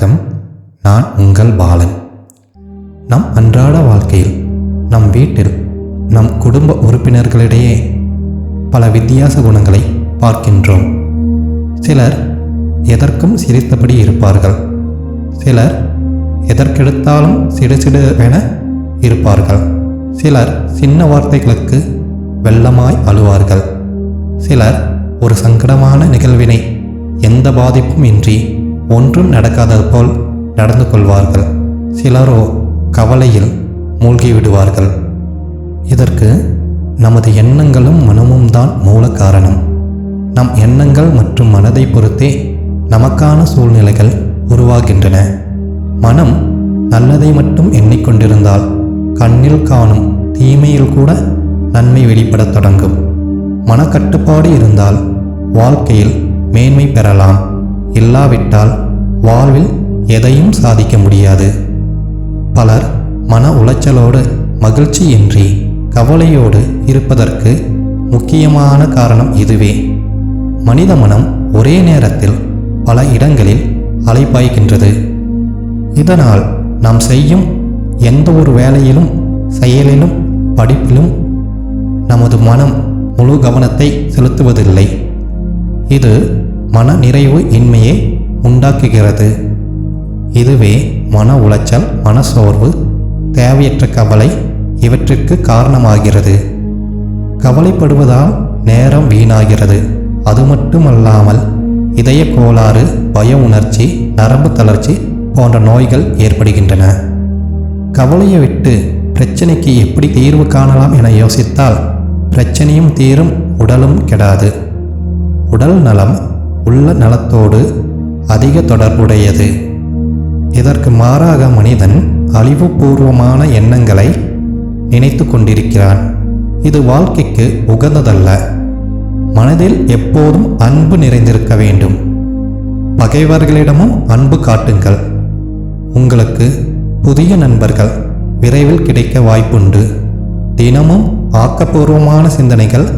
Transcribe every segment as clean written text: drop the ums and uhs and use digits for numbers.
வணக்கம். நான் உங்கள் பாலன். நம் அன்றாட வாழ்க்கையில், நம் வீட்டில், நம் குடும்ப உறுப்பினர்களிடையே பல வித்தியாச குணங்களை பார்க்கின்றோம். சிலர் எதற்கும் சிரித்தபடி இருப்பார்கள். சிலர் எதற்கெடுத்தாலும் சிடுசிடுவென இருப்பார்கள். சிலர் சின்ன வார்த்தைகளுக்கு வெள்ளமாய் அழுவார்கள். சிலர் ஒரு சங்கடமான நிகழ்வினை எந்த பாதிப்பும் இன்றி ஒன்றும் நடக்காதது போல் நடந்து கொள்வார்கள். சிலரோ கவலையில் மூழ்கிவிடுவார்கள். இதற்கு நமது எண்ணங்களும் மனமும் தான் மூல காரணம். நம் எண்ணங்கள் மற்றும் மனதை பொறுத்தே நமக்கான சூழ்நிலைகள் உருவாகின்றன. மனம் நல்லதை மட்டும் எண்ணிக்கொண்டிருந்தால் கண்ணில் காணும் தீமையில் கூட நன்மை வெளிப்படத் தொடங்கும். மனக்கட்டுப்பாடு இருந்தால் வாழ்க்கையில் மேன்மை பெறலாம். இல்லாவிட்டால் வாழ்வில் எதையும் சாதிக்க முடியாது. பலர் மன உளைச்சலோடு மகிழ்ச்சியின்றி கவலையோடு இருப்பதற்கு முக்கியமான காரணம் இதுவே. மனித மனம் ஒரே நேரத்தில் பல இடங்களில் அலைபாய்கின்றது. இதனால் நாம் செய்யும் எந்த ஒரு வேலையிலும், செயலிலும், படிப்பிலும் நமது மனம் முழு கவனத்தை செலுத்துவதில்லை. இது மன நிறைவு இன்மையை உண்டாக்குகிறது. இதுவே மன உளைச்சல், மனசோர்வு, தேவையற்ற கவலை இவற்றிற்கு காரணமாகிறது. கவலைப்படுவதால் நேரம் வீணாகிறது. அது மட்டுமல்லாமல் இதய கோளாறு, பய உணர்ச்சி, நரம்பு தளர்ச்சி போன்ற நோய்கள் ஏற்படுகின்றன. கவலையை விட்டு பிரச்சனைக்கு எப்படி தீர்வு காணலாம் என யோசித்தால் பிரச்சனையும் தீரும், உடலும் கெடாது. உடல் நலம் உள்ள நலத்தோடு அதிக தொடர்புடையது. இதற்கு மாறாக மனிதன் அழிவுபூர்வமான எண்ணங்களை நினைத்து கொண்டிருக்கிறான். இது வாழ்க்கைக்கு உகந்ததல்ல. மனதில் எப்போதும் அன்பு நிறைந்திருக்க வேண்டும். பகைவர்களிடமும் அன்பு காட்டுங்கள். உங்களுக்கு புதிய நண்பர்கள் விரைவில் கிடைக்க வாய்ப்புண்டு. தினமும் ஆக்கப்பூர்வமான சிந்தனைகள்,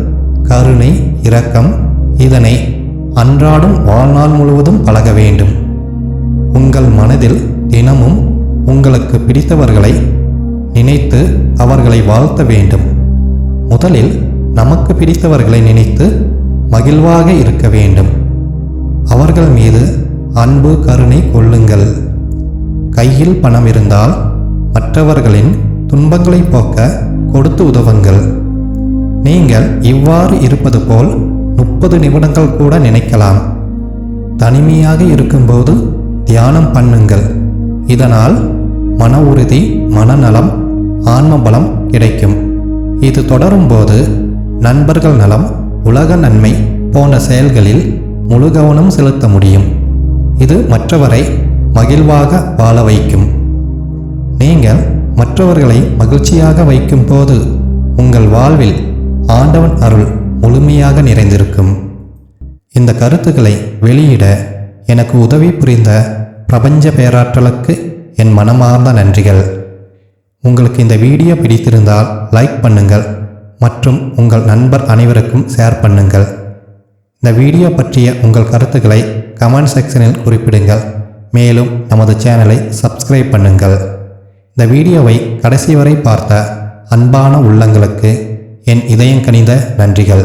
கருணை, இரக்கம் இதனை அன்றாடம் வாழ்நாள் முழுவதும் பழக வேண்டும். உங்கள் மனதில் தினமும் உங்களுக்கு பிடித்தவர்களை நினைத்து அவர்களை வாழ்த்த வேண்டும். முதலில் நமக்கு பிடித்தவர்களை நினைத்து மகிழ்வாக இருக்க வேண்டும். அவர்கள் மீது அன்பு, கருணை கொள்ளுங்கள். கையில் பணம் இருந்தால் மற்றவர்களின் துன்பங்களை போக்க கொடுத்து உதவுங்கள். நீங்கள் இவ்வாறு இருப்பது போல் 30 நிமிடங்கள் கூட நினைக்கலாம். தனிமையாக இருக்கும்போது தியானம் பண்ணுங்கள். இதனால் மன உறுதி, மனநலம், ஆன்ம பலம் கிடைக்கும். இது தொடரும்போது நண்பர்கள் நலம், உலக நன்மை போன்ற செயல்களில் முழு கவனம் செலுத்த முடியும். இது மற்றவரை மகிழ்வாக வாழ வைக்கும். நீங்கள் மற்றவர்களை மகிழ்ச்சியாக வைக்கும் போது உங்கள் வாழ்வில் ஆண்டவன் அருள் முழுமையாக நிறைந்திருக்கும். இந்த கருத்துக்களை வெளியிட எனக்கு உதவி புரிந்த பிரபஞ்ச பேராற்றலுக்கு என் மனமார்ந்த நன்றிகள். உங்களுக்கு இந்த வீடியோ பிடித்திருந்தால் லைக் பண்ணுங்கள் மற்றும் உங்கள் நண்பர் அனைவருக்கும் ஷேர் பண்ணுங்கள். இந்த வீடியோ பற்றிய உங்கள் கருத்துக்களை கமெண்ட் செக்ஷனில் குறிப்பிடுங்கள். மேலும் நமது சேனலை சப்ஸ்கிரைப் பண்ணுங்கள். இந்த வீடியோவை கடைசி வரை பார்த்த அன்பான உள்ளங்களுக்கு என் இதயம் கனிந்த நன்றிகள்.